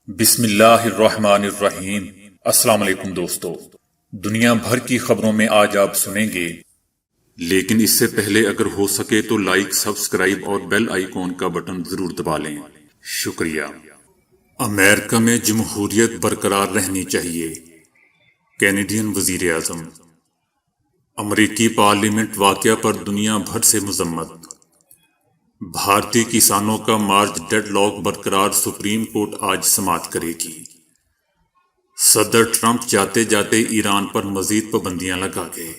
بسم اللہ الرحمن الرحیم۔ السلام علیکم دوستو، دنیا بھر کی خبروں میں آج آپ سنیں گے، لیکن اس سے پہلے اگر ہو سکے تو لائک، سبسکرائب اور بیل آئیکن کا بٹن ضرور دبا لیں۔ شکریہ۔ امریکہ میں جمہوریت برقرار رہنی چاہیے، کینیڈین وزیر اعظم۔ امریکی پارلیمنٹ واقعہ پر دنیا بھر سے مذمت۔ بھارتی کسانوں کا مارچ ڈیڈ لاک برقرار، سپریم کورٹ آج سماعت کرے گی۔ صدر ٹرمپ جاتے جاتے ایران پر مزید پابندیاں لگا گئے۔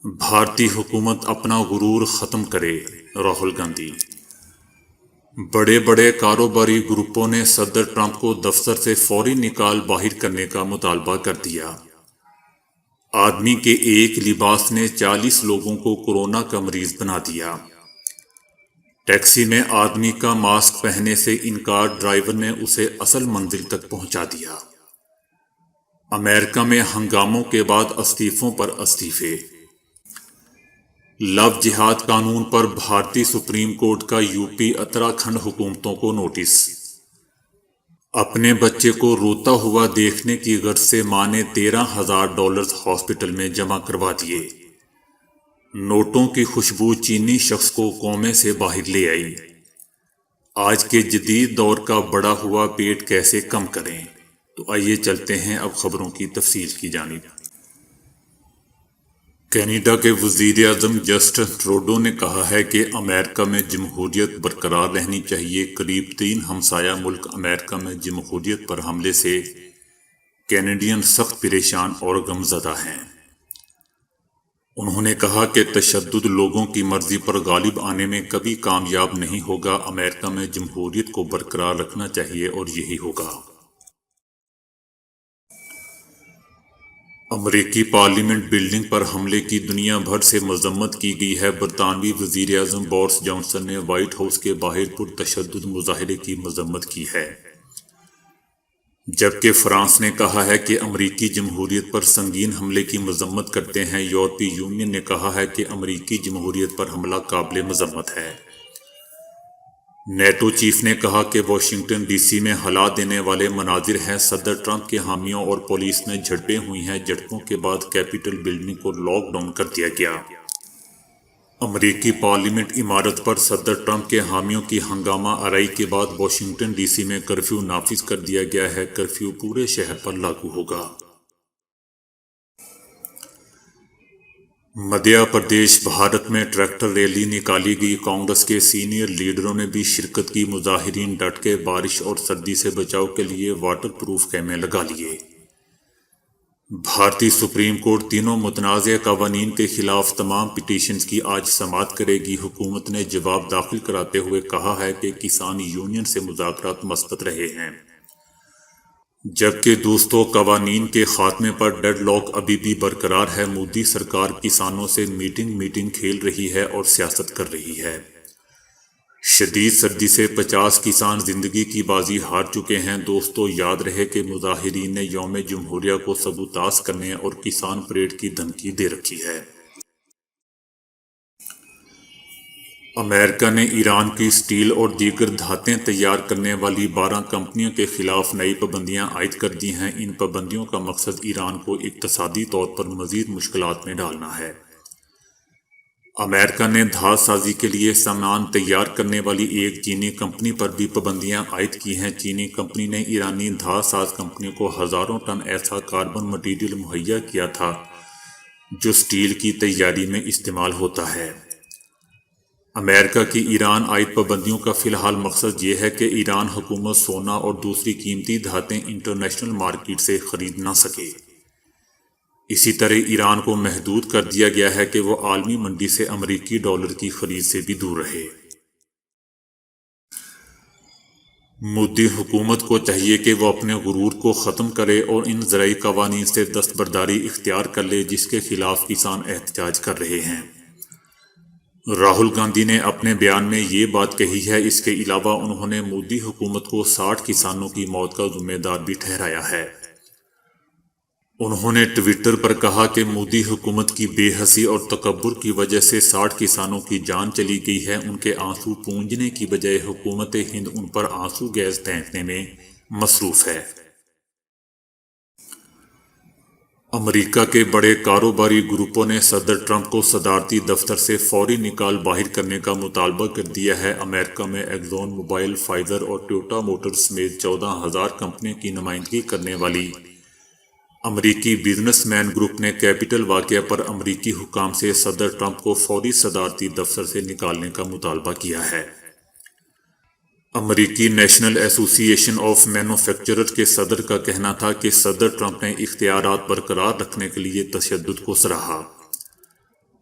بھارتی حکومت اپنا غرور ختم کرے، راہل گاندھی۔ بڑے بڑے کاروباری گروپوں نے صدر ٹرمپ کو دفتر سے فوری نکال باہر کرنے کا مطالبہ کر دیا۔ آدمی کے ایک لباس نے 40 لوگوں کو کورونا کا مریض بنا دیا۔ ٹیکسی میں آدمی کا ماسک پہننے سے انکار، ڈرائیور نے اسے اصل منزل تک پہنچا دیا۔ امریکہ میں ہنگاموں کے بعد استعفوں پر استعفے۔ لو جہاد قانون پر بھارتی سپریم کورٹ کا یو پی اتراکھنڈ حکومتوں کو نوٹس۔ اپنے بچے کو روتا ہوا دیکھنے کی غرض سے ماں نے $13,000 ہاسپٹل میں جمع کروا دیے۔ نوٹوں کی خوشبو چینی شخص کو کومے سے باہر لے آئی۔ آج کے جدید دور کا بڑا ہوا پیٹ کیسے کم کریں؟ تو آئیے چلتے ہیں اب خبروں کی تفصیل کی جانب۔ کینیڈا کے وزیر اعظم جسٹن ٹروڈو نے کہا ہے کہ امریکہ میں جمہوریت برقرار رہنی چاہیے۔ قریب 3 ہمسایہ ملک امریکہ میں جمہوریت پر حملے سے کینیڈین سخت پریشان اور غمزدہ ہیں۔ انہوں نے کہا کہ تشدد لوگوں کی مرضی پر غالب آنے میں کبھی کامیاب نہیں ہوگا۔ امریکہ میں جمہوریت کو برقرار رکھنا چاہیے اور یہی ہوگا۔ امریکی پارلیمنٹ بلڈنگ پر حملے کی دنیا بھر سے مذمت کی گئی ہے۔ برطانوی وزیر اعظم بورس جانسن نے وائٹ ہاؤس کے باہر پرتشدد مظاہرے کی مذمت کی ہے، جبکہ فرانس نے کہا ہے کہ امریکی جمہوریت پر سنگین حملے کی مذمت کرتے ہیں۔ یورپی یونین نے کہا ہے کہ امریکی جمہوریت پر حملہ قابل مذمت ہے۔ نیٹو چیف نے کہا کہ واشنگٹن ڈی سی میں ہلا دینے والے مناظر ہیں۔ صدر ٹرمپ کے حامیوں اور پولیس میں جھڑپیں ہوئی ہیں۔ جھڑپوں کے بعد کیپٹل بلڈنگ کو لاک ڈاؤن کر دیا گیا۔ امریکی پارلیمنٹ عمارت پر صدر ٹرمپ کے حامیوں کی ہنگامہ آرائی کے بعد واشنگٹن ڈی سی میں کرفیو نافذ کر دیا گیا ہے۔ کرفیو پورے شہر پر لاگو ہوگا۔ مدھیہ پردیش، بھارت میں ٹریکٹر ریلی نکالی گئی۔ کانگریس کے سینئر لیڈروں نے بھی شرکت کی۔ مظاہرین ڈٹ کے بارش اور سردی سے بچاؤ کے لیے واٹر پروف خیمے لگا لیے۔ بھارتی سپریم کورٹ تینوں متنازع قوانین کے خلاف تمام پٹیشنز کی آج سماعت کرے گی۔ حکومت نے جواب داخل کراتے ہوئے کہا ہے کہ کسان یونین سے مذاکرات مثبت رہے ہیں، جبکہ دوستوں قوانین کے خاتمے پر ڈیڈ لاک ابھی بھی برقرار ہے۔ مودی سرکار کسانوں سے میٹنگ کھیل رہی ہے اور سیاست کر رہی ہے۔ شدید سردی سے 50 کسان زندگی کی بازی ہار چکے ہیں۔ دوستو، یاد رہے کہ مظاہرین نے یوم جمہوریہ کو سبوتاژ کرنے اور کسان پریڈ کی دھمکی دے رکھی ہے۔ امریکہ نے ایران کی سٹیل اور دیگر دھاتیں تیار کرنے والی 12 کمپنیوں کے خلاف نئی پابندیاں عائد کر دی ہیں۔ ان پابندیوں کا مقصد ایران کو اقتصادی طور پر مزید مشکلات میں ڈالنا ہے۔ امریکہ نے دھات سازی کے لیے سامان تیار کرنے والی ایک چینی کمپنی پر بھی پابندیاں عائد کی ہیں۔ چینی کمپنی نے ایرانی دھات ساز کمپنیوں کو ہزاروں ٹن ایسا کاربن مٹیریل مہیا کیا تھا جو سٹیل کی تیاری میں استعمال ہوتا ہے۔ امریکہ کی ایران عائد پابندیوں کا فی الحال مقصد یہ ہے کہ ایران حکومت سونا اور دوسری قیمتی دھاتیں انٹرنیشنل مارکیٹ سے خرید نہ سکے۔ اسی طرح ایران کو محدود کر دیا گیا ہے کہ وہ عالمی منڈی سے امریکی ڈالر کی خرید سے بھی دور رہے۔ مودی حکومت کو چاہیے کہ وہ اپنے غرور کو ختم کرے اور ان زرعی قوانین سے دستبرداری اختیار کر لے جس کے خلاف کسان احتجاج کر رہے ہیں۔ راہل گاندھی نے اپنے بیان میں یہ بات کہی ہے۔ اس کے علاوہ انہوں نے مودی حکومت کو 60 کسانوں کی موت کا ذمہ دار بھی ٹھہرایا ہے۔ انہوں نے ٹویٹر پر کہا کہ مودی حکومت کی بے حسی اور تکبر کی وجہ سے 60 کسانوں کی جان چلی گئی ہے۔ ان کے آنسو پونجنے کی بجائے حکومت ہند ان پر آنسو گیس پھینکنے میں مصروف ہے۔ امریکہ کے بڑے کاروباری گروپوں نے صدر ٹرمپ کو صدارتی دفتر سے فوری نکال باہر کرنے کا مطالبہ کر دیا ہے۔ امریکہ میں ایگزون موبائل، فائزر اور ٹویوٹا موٹرز سمیت 14,000 کمپنیوں کی نمائندگی کرنے والی امریکی بزنس مین گروپ نے کیپٹل واقعہ پر امریکی حکام سے صدر ٹرمپ کو فوری صدارتی دفتر سے نکالنے کا مطالبہ کیا ہے۔ امریکی نیشنل ایسوسی ایشن آف مینوفیکچرر کے صدر کا کہنا تھا کہ صدر ٹرمپ نے اختیارات برقرار رکھنے کے لیے تشدد کو سراہا،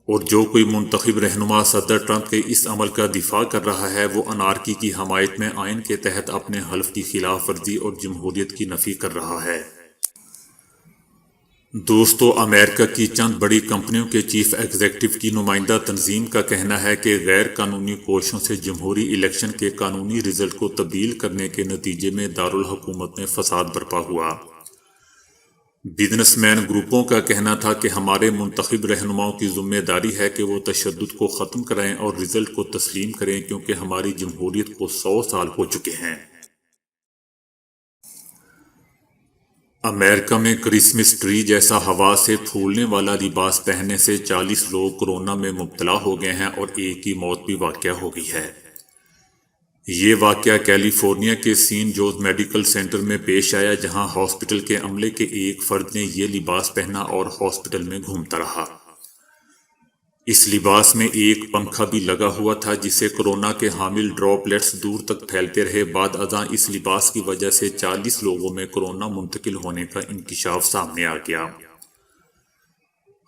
اور جو کوئی منتخب رہنما صدر ٹرمپ کے اس عمل کا دفاع کر رہا ہے وہ انارکی کی حمایت میں آئین کے تحت اپنے حلف کی خلاف ورزی اور جمہوریت کی نفی کر رہا ہے۔ دوستو، امریکہ کی چند بڑی کمپنیوں کے چیف ایگزیکٹو کی نمائندہ تنظیم کا کہنا ہے کہ غیر قانونی کوششوں سے جمہوری الیکشن کے قانونی رزلٹ کو تبدیل کرنے کے نتیجے میں دارالحکومت میں فساد برپا ہوا۔ بزنس مین گروپوں کا کہنا تھا کہ ہمارے منتخب رہنماؤں کی ذمہ داری ہے کہ وہ تشدد کو ختم کریں اور رزلٹ کو تسلیم کریں، کیونکہ ہماری جمہوریت کو 100 سال ہو چکے ہیں۔ امریکہ میں کرسمس ٹری جیسا ہوا سے پھولنے والا لباس پہننے سے 40 لوگ کورونا میں مبتلا ہو گئے ہیں اور ایک کی موت بھی واقع ہو گئی ہے۔ یہ واقعہ کیلیفورنیا کے سین جوز میڈیکل سینٹر میں پیش آیا، جہاں ہاسپٹل کے عملے کے ایک فرد نے یہ لباس پہنا اور ہاسپٹل میں گھومتا رہا۔ اس لباس میں ایک پنکھا بھی لگا ہوا تھا جس سے کورونا کے حامل ڈراپلیٹس دور تک پھیلتے رہے۔ بعد ازاں اس لباس کی وجہ سے 40 لوگوں میں کورونا منتقل ہونے کا انکشاف سامنے آ گیا۔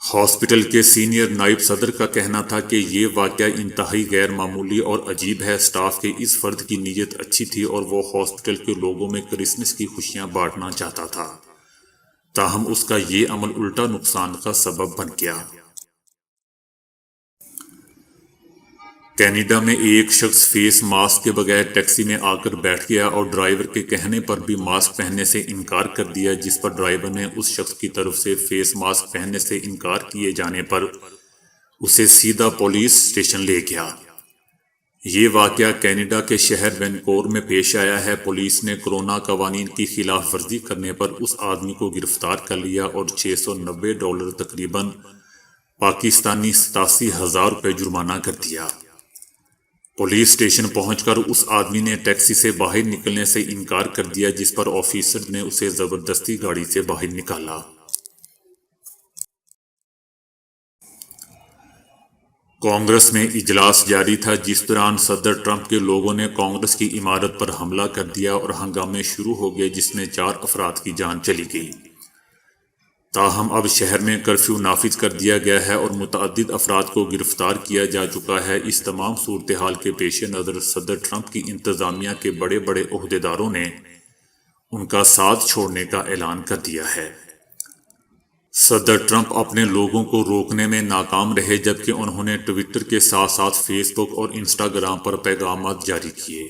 ہاسپٹل کے سینئر نائب صدر کا کہنا تھا کہ یہ واقعہ انتہائی غیر معمولی اور عجیب ہے۔ اسٹاف کے اس فرد کی نیت اچھی تھی اور وہ ہاسپٹل کے لوگوں میں کرسمس کی خوشیاں بانٹنا چاہتا تھا، تاہم اس کا یہ عمل الٹا نقصان کا سبب بن گیا۔ کینیڈا میں ایک شخص فیس ماسک کے بغیر ٹیکسی میں آ کر بیٹھ گیا اور ڈرائیور کے کہنے پر بھی ماسک پہننے سے انکار کر دیا، جس پر ڈرائیور نے اس شخص کی طرف سے فیس ماسک پہننے سے انکار کیے جانے پر اسے سیدھا پولیس اسٹیشن لے گیا۔ یہ واقعہ کینیڈا کے شہر وینکوور میں پیش آیا ہے۔ پولیس نے کورونا قوانین کی خلاف ورزی کرنے پر اس آدمی کو گرفتار کر لیا اور $690 تقریباً پاکستانی 87,000 روپے جرمانہ کر دیا۔ پولیس اسٹیشن پہنچ کر اس آدمی نے ٹیکسی سے باہر نکلنے سے انکار کر دیا، جس پر آفیسر نے اسے زبردستی گاڑی سے باہر نکالا۔ کانگریس میں اجلاس جاری تھا، جس دوران صدر ٹرمپ کے لوگوں نے کانگریس کی عمارت پر حملہ کر دیا اور ہنگامے شروع ہو گئے، جس میں 4 افراد کی جان چلی گئی۔ تاہم اب شہر میں کرفیو نافذ کر دیا گیا ہے اور متعدد افراد کو گرفتار کیا جا چکا ہے۔ اس تمام صورتحال کے پیش نظر صدر ٹرمپ کی انتظامیہ کے بڑے بڑے عہدیداروں نے ان کا ساتھ چھوڑنے کا اعلان کر دیا ہے۔ صدر ٹرمپ اپنے لوگوں کو روکنے میں ناکام رہے، جبکہ انہوں نے ٹویٹر کے ساتھ ساتھ فیس بک اور انسٹاگرام پر پیغامات جاری کیے،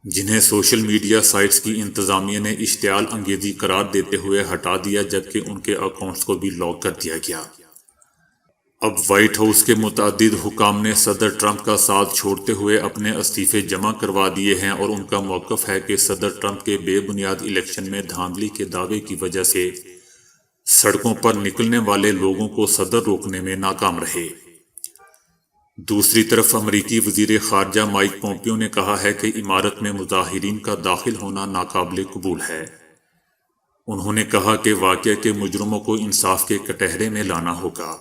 جنہیں سوشل میڈیا سائٹس کی انتظامیہ نے اشتعال انگیزی قرار دیتے ہوئے ہٹا دیا، جبکہ ان کے اکاؤنٹس کو بھی لاک کر دیا گیا۔ اب وائٹ ہاؤس کے متعدد حکام نے صدر ٹرمپ کا ساتھ چھوڑتے ہوئے اپنے استعفے جمع کروا دیے ہیں، اور ان کا موقف ہے کہ صدر ٹرمپ کے بے بنیاد الیکشن میں دھاندلی کے دعوے کی وجہ سے سڑکوں پر نکلنے والے لوگوں کو صدر روکنے میں ناکام رہے۔ دوسری طرف امریکی وزیر خارجہ مائک پومپیو نے کہا ہے کہ عمارت میں مظاہرین کا داخل ہونا ناقابل قبول ہے۔ انہوں نے کہا کہ واقعہ کے مجرموں کو انصاف کے کٹہرے میں لانا ہوگا،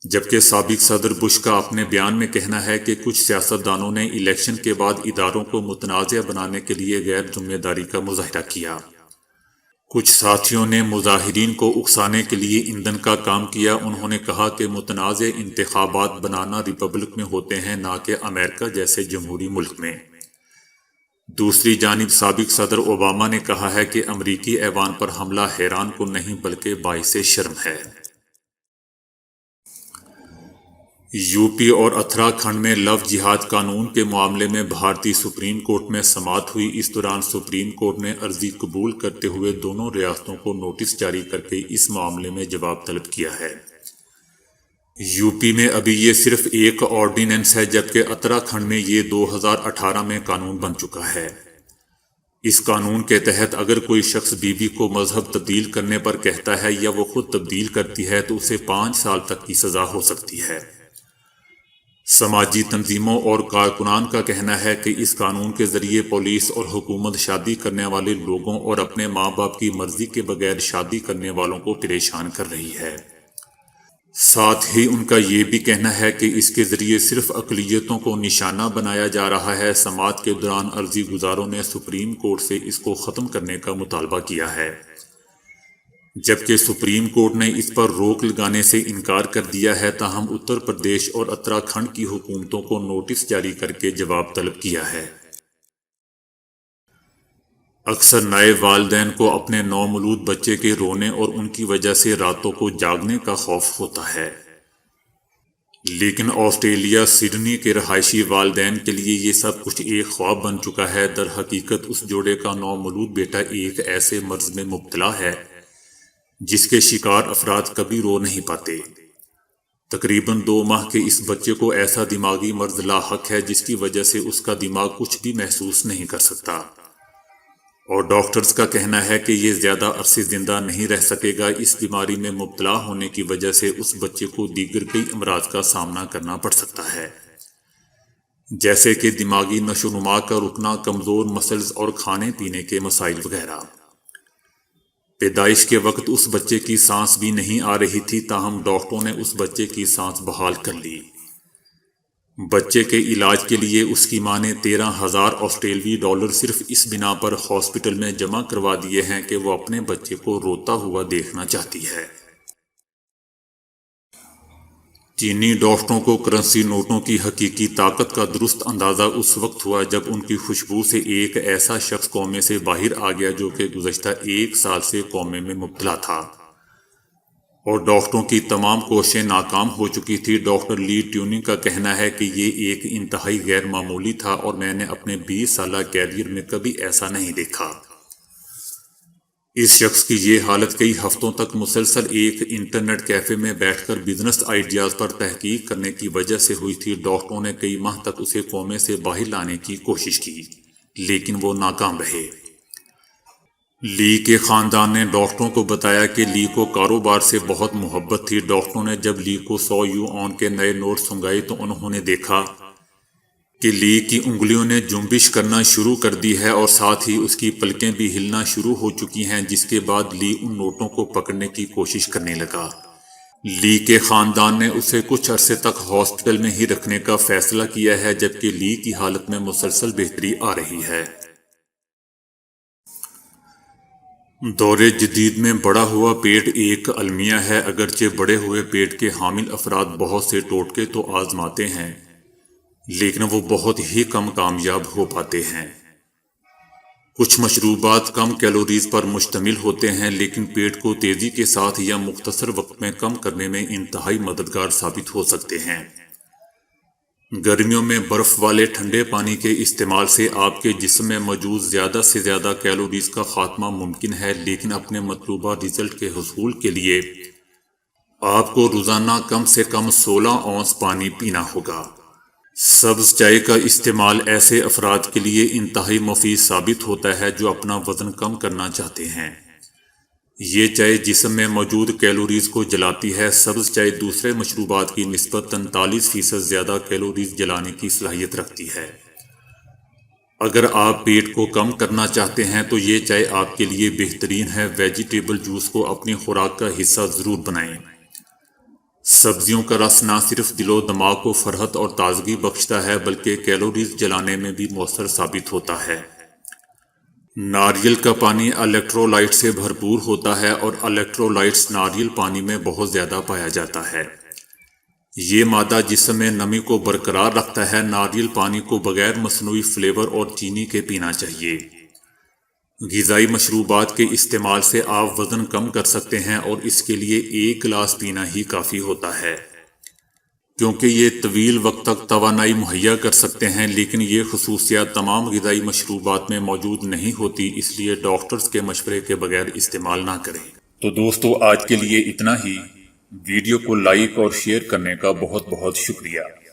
جبکہ سابق صدر بش کا اپنے بیان میں کہنا ہے کہ کچھ سیاستدانوں نے الیکشن کے بعد اداروں کو متنازع بنانے کے لیے غیر ذمہ داری کا مظاہرہ کیا۔ کچھ ساتھیوں نے مظاہرین کو اکسانے کے لیے ایندھن کا کام کیا۔ انہوں نے کہا کہ متنازع انتخابات بنانا ریپبلک میں ہوتے ہیں، نہ کہ امریکہ جیسے جمہوری ملک میں۔ دوسری جانب سابق صدر اوباما نے کہا ہے کہ امریکی ایوان پر حملہ حیران کن نہیں بلکہ باعث شرم ہے۔ یو پی اور اتراکھنڈ میں لو جہاد قانون کے معاملے میں بھارتی سپریم کورٹ میں سماعت ہوئی۔ اس دوران سپریم کورٹ نے عرضی قبول کرتے ہوئے دونوں ریاستوں کو نوٹس جاری کر کے اس معاملے میں جواب طلب کیا ہے۔ یو پی میں ابھی یہ صرف ایک آرڈیننس ہے، جبکہ اتراکھنڈ میں یہ 2018 میں قانون بن چکا ہے۔ اس قانون کے تحت اگر کوئی شخص بیوی کو مذہب تبدیل کرنے پر کہتا ہے یا وہ خود تبدیل کرتی ہے تو اسے 5 سال تک کی سزا ہو سکتی ہے۔ سماجی تنظیموں اور کارکنان کا کہنا ہے کہ اس قانون کے ذریعے پولیس اور حکومت شادی کرنے والے لوگوں اور اپنے ماں باپ کی مرضی کے بغیر شادی کرنے والوں کو پریشان کر رہی ہے۔ ساتھ ہی ان کا یہ بھی کہنا ہے کہ اس کے ذریعے صرف اقلیتوں کو نشانہ بنایا جا رہا ہے۔ سماعت کے دوران عرضی گزاروں نے سپریم کورٹ سے اس کو ختم کرنے کا مطالبہ کیا ہے، جبکہ سپریم کورٹ نے اس پر روک لگانے سے انکار کر دیا ہے۔ تاہم اتر پردیش اور اتراکھنڈ کی حکومتوں کو نوٹس جاری کر کے جواب طلب کیا ہے۔ اکثر نئے والدین کو اپنے نومولود بچے کے رونے اور ان کی وجہ سے راتوں کو جاگنے کا خوف ہوتا ہے، لیکن آسٹریلیا سڈنی کے رہائشی والدین کے لیے یہ سب کچھ ایک خواب بن چکا ہے۔ در حقیقت اس جوڑے کا نومولود بیٹا ایک ایسے مرض میں مبتلا ہے جس کے شکار افراد کبھی رو نہیں پاتے۔ تقریباً 2 ماہ کے اس بچے کو ایسا دماغی مرض لاحق ہے جس کی وجہ سے اس کا دماغ کچھ بھی محسوس نہیں کر سکتا، اور ڈاکٹرز کا کہنا ہے کہ یہ زیادہ عرصے زندہ نہیں رہ سکے گا۔ اس بیماری میں مبتلا ہونے کی وجہ سے اس بچے کو دیگر کئی امراض کا سامنا کرنا پڑ سکتا ہے، جیسے کہ دماغی نشو و نما کا رکنا، کمزور مسلز اور کھانے پینے کے مسائل وغیرہ۔ پیدائش کے وقت اس بچے کی سانس بھی نہیں آ رہی تھی، تاہم ڈاکٹروں نے اس بچے کی سانس بحال کر لی۔ بچے کے علاج کے لیے اس کی ماں نے 13,000 آسٹریلوی ڈالر صرف اس بنا پر ہاسپٹل میں جمع کروا دیے ہیں کہ وہ اپنے بچے کو روتا ہوا دیکھنا چاہتی ہے۔ چینی ڈاکٹروں کو کرنسی نوٹوں کی حقیقی طاقت کا درست اندازہ اس وقت ہوا جب ان کی خوشبو سے ایک ایسا شخص کومے سے باہر آ گیا جو کہ گزشتہ 1 سال سے کومے میں مبتلا تھا، اور ڈاکٹروں کی تمام کوششیں ناکام ہو چکی تھی۔ ڈاکٹر لی ٹیوننگ کا کہنا ہے کہ یہ ایک انتہائی غیر معمولی تھا اور میں نے اپنے 20 سالہ کیریئر میں کبھی ایسا نہیں دیکھا۔ اس شخص کی یہ حالت کئی ہفتوں تک مسلسل ایک انٹرنیٹ کیفے میں بیٹھ کر بزنس آئیڈیاز پر تحقیق کرنے کی وجہ سے ہوئی تھی۔ ڈاکٹروں نے کئی ماہ تک اسے کومے سے باہر لانے کی کوشش کی، لیکن وہ ناکام رہے۔ لی کے خاندان نے ڈاکٹروں کو بتایا کہ لی کو کاروبار سے بہت محبت تھی۔ ڈاکٹروں نے جب لی کو 100 یوان کے نئے نوٹ سنگائے تو انہوں نے دیکھا کہ لی کی انگلیوں نے جنبش کرنا شروع کر دی ہے اور ساتھ ہی اس کی پلکیں بھی ہلنا شروع ہو چکی ہیں، جس کے بعد لی ان نوٹوں کو پکڑنے کی کوشش کرنے لگا۔ لی کے خاندان نے اسے کچھ عرصے تک ہاسپٹل میں ہی رکھنے کا فیصلہ کیا ہے، جبکہ لی کی حالت میں مسلسل بہتری آ رہی ہے۔ دور جدید میں بڑا ہوا پیٹ ایک المیہ ہے۔ اگرچہ بڑے ہوئے پیٹ کے حامل افراد بہت سے ٹوٹکے تو آزماتے ہیں، لیکن وہ بہت ہی کم کامیاب ہو پاتے ہیں۔ کچھ مشروبات کم کیلوریز پر مشتمل ہوتے ہیں، لیکن پیٹ کو تیزی کے ساتھ یا مختصر وقت میں کم کرنے میں انتہائی مددگار ثابت ہو سکتے ہیں۔ گرمیوں میں برف والے ٹھنڈے پانی کے استعمال سے آپ کے جسم میں موجود زیادہ سے زیادہ کیلوریز کا خاتمہ ممکن ہے، لیکن اپنے مطلوبہ رزلٹ کے حصول کے لیے آپ کو روزانہ کم سے کم 16 اونس پانی پینا ہوگا۔ سبز چائے کا استعمال ایسے افراد کے لیے انتہائی مفید ثابت ہوتا ہے جو اپنا وزن کم کرنا چاہتے ہیں۔ یہ چائے جسم میں موجود کیلوریز کو جلاتی ہے۔ سبز چائے دوسرے مشروبات کی نسبت 43% زیادہ کیلوریز جلانے کی صلاحیت رکھتی ہے۔ اگر آپ پیٹ کو کم کرنا چاہتے ہیں تو یہ چائے آپ کے لیے بہترین ہے۔ ویجیٹیبل جوس کو اپنی خوراک کا حصہ ضرور بنائیں۔ سبزیوں کا رس نہ صرف دل و دماغ کو فرحت اور تازگی بخشتا ہے بلکہ کیلوریز جلانے میں بھی مؤثر ثابت ہوتا ہے۔ ناریل کا پانی الیکٹرولائٹ سے بھرپور ہوتا ہے اور الیکٹرولائٹس ناریل پانی میں بہت زیادہ پایا جاتا ہے۔ یہ مادہ جسم میں نمی کو برقرار رکھتا ہے۔ ناریل پانی کو بغیر مصنوعی فلیور اور چینی کے پینا چاہیے۔ غذائی مشروبات کے استعمال سے آپ وزن کم کر سکتے ہیں اور اس کے لیے 1 گلاس پینا ہی کافی ہوتا ہے۔ کیونکہ یہ طویل وقت تک توانائی مہیا کر سکتے ہیں، لیکن یہ خصوصیات تمام غذائی مشروبات میں موجود نہیں ہوتی، اس لیے ڈاکٹرز کے مشورے کے بغیر استعمال نہ کریں۔ تو دوستو، آج کے لیے اتنا ہی۔ ویڈیو کو لائک اور شیئر کرنے کا بہت بہت شکریہ۔